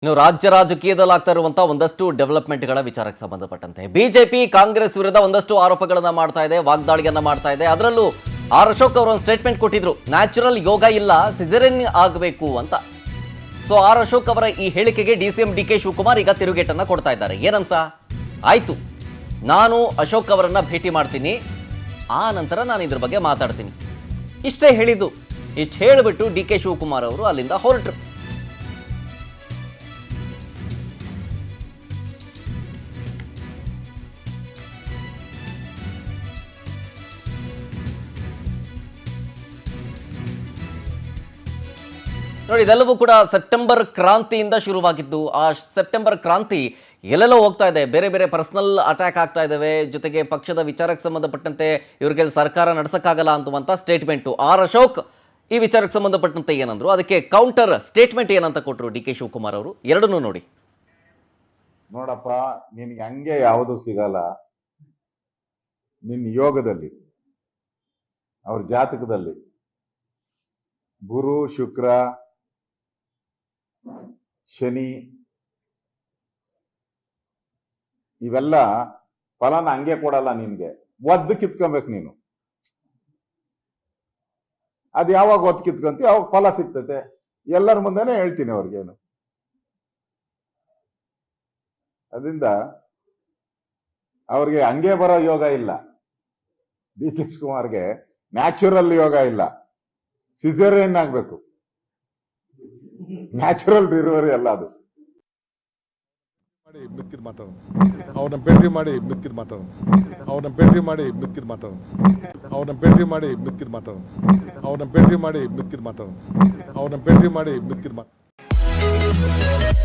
ಇನ್ನು ರಾಜ್ಯ ರಾಜಕೀಯದಲ್ಲಿ ಆಗ್ತಾ ಇರುವಂತಹ ಒಂದಷ್ಟು ಡೆವಲಪ್ಮೆಂಟ್ಗಳ ವಿಚಾರಕ್ಕೆ ಸಂಬಂಧಪಟ್ಟಂತೆ ಬಿಜೆಪಿ ಕಾಂಗ್ರೆಸ್ ವಿರುದ್ಧ ಒಂದಷ್ಟು ಆರೋಪಗಳನ್ನ ಮಾಡ್ತಾ ಇದೆ, ವಾಗ್ದಾಳಿಯನ್ನ ಮಾಡ್ತಾ ಇದೆ. ಅದರಲ್ಲೂ ಆರ್ ಅಶೋಕ್ ಅವರು ಒಂದು ಸ್ಟೇಟ್ಮೆಂಟ್ ಕೊಟ್ಟಿದ್ರು, ನ್ಯಾಚುರಲ್ ಯೋಗ ಇಲ್ಲ, ಸಿಸೇರಿಯನ್ ಆಗಬೇಕು ಅಂತ. ಸೊ ಆರ್ ಅಶೋಕ್ ಅವರ ಈ ಹೇಳಿಕೆಗೆ ಡಿಸಿಎಂ ಡಿ ಕೆ ಶಿವಕುಮಾರ್ ಈಗ ತಿರುಗೇಟನ್ನ ಕೊಡ್ತಾ ಇದ್ದಾರೆ. ಏನಂತ? ಆಯ್ತು, ನಾನು ಅಶೋಕ್ ಅವರನ್ನ ಭೇಟಿ ಮಾಡ್ತೀನಿ, ಆ ನಂತರ ನಾನು ಇದ್ರ ಬಗ್ಗೆ ಮಾತಾಡ್ತೀನಿ, ಇಷ್ಟೇ ಹೇಳಿದ್ದು. ಇಷ್ಟು ಹೇಳಿಬಿಟ್ಟು ಡಿ ಕೆ ಶಿವಕುಮಾರ್ ಅವರು ಅಲ್ಲಿಂದ ಹೊರಟರು. ನೋಡಿ, ಇದೆಲ್ಲವೂ ಕೂಡ ಸೆಪ್ಟೆಂಬರ್ ಕ್ರಾಂತಿಯಿಂದ ಶುರುವಾಗಿದ್ದು. ಆ ಸೆಪ್ಟೆಂಬರ್ ಕ್ರಾಂತಿ ಎಲ್ಲೆಲ್ಲೋ ಹೋಗ್ತಾ ಇದೆ, ಬೇರೆ ಬೇರೆ ಪರ್ಸನಲ್ ಅಟ್ಯಾಕ್ ಆಗ್ತಾ ಇದ್ದಾವೆ. ಜೊತೆಗೆ ಪಕ್ಷದ ವಿಚಾರಕ್ಕೆ ಸಂಬಂಧಪಟ್ಟಂತೆ ಇವ್ರಿಗೆ ಸರ್ಕಾರ ನಡೆಸಕ್ಕಾಗಲ್ಲ ಅಂತುವಂಥ ಸ್ಟೇಟ್ಮೆಂಟು. ಆರ್ ಅಶೋಕ್ ಈ ವಿಚಾರಕ್ಕೆ ಸಂಬಂಧಪಟ್ಟಂತೆ ಏನಂದ್ರು, ಅದಕ್ಕೆ ಕೌಂಟರ್ ಸ್ಟೇಟ್ಮೆಂಟ್ ಏನಂತ ಕೊಟ್ಟರು ಡಿ ಕೆ ಶಿವಕುಮಾರ್ ಅವರು. ಎರಡನ್ನೂ ನೋಡಿ. ನೋಡಪ್ಪ, ನಿನ್ಗೆ ಹಂಗೆ ಯಾವುದು ಸಿಗಲ್ಲ. ನಿನ್ನ ಯೋಗದಲ್ಲಿ, ಅವ್ರ ಜಾತಕದಲ್ಲಿ ಗುರು, ಶುಕ್ರ, ಶನಿ ಇವೆಲ್ಲ ಫಲನ ಹಂಗೆ ಕೊಡಲ್ಲ. ನಿನ್ಗೆ ಒದ್ದು ಕಿತ್ಕೊಬೇಕು ನೀನು. ಅದು ಯಾವಾಗ ಒತ್ತು ಕಿತ್ಕೊಂತಿ ಅವಾಗ ಫಲ ಸಿಗ್ತತೆ. ಎಲ್ಲರ ಮುಂದೆನೆ ಹೇಳ್ತೀನಿ ಅವ್ರಿಗೇನು. ಅದರಿಂದ ಅವ್ರಿಗೆ ಹಂಗೆ ಬರೋ ಯೋಗ ಇಲ್ಲ. ಡಿ ಕೆ ಶಿವಕುಮಾರ್ಗೆ ನ್ಯಾಚುರಲ್ ಯೋಗ ಇಲ್ಲ, ಸಿಸೇರಿಯನ್ ಆಗ್ಬೇಕು. ನ್ಯಾಚುರಲ್ ಡಿಲಿವರಿ ಅಲ್ಲ ಅದು. ಮಿಕ್ಕಿದ್ ಮಾತಾಡೋಣ, ಅವ್ರನ್ನ ಭೇಟಿ ಮಾಡಿ ಮಿಕ್ಕಿದ್ ಮಾತಾಡೋಣ, ಅವ್ರನ್ನ ಭೇಟಿ ಮಾಡಿ ಮಿಕ್ಕಿದ್ ಮಾತಾಡೋಣ, ಅವ್ರನ್ನ ಭೇಟಿ ಮಾಡಿ ಮಿಕ್ಕಿದ್ ಮಾತಾಡೋಣ, ಅವ್ರನ್ನ ಭೇಟಿ ಮಾಡಿ ಮಿಕ್ಕಿದ್ ಮಾತಾಡೋಣ, ಅವ್ರನ್ನ ಭೇಟಿ ಮಾಡಿ ಮಿಕ್ಕಿದ್ ಮಾತಾಡೋಣ.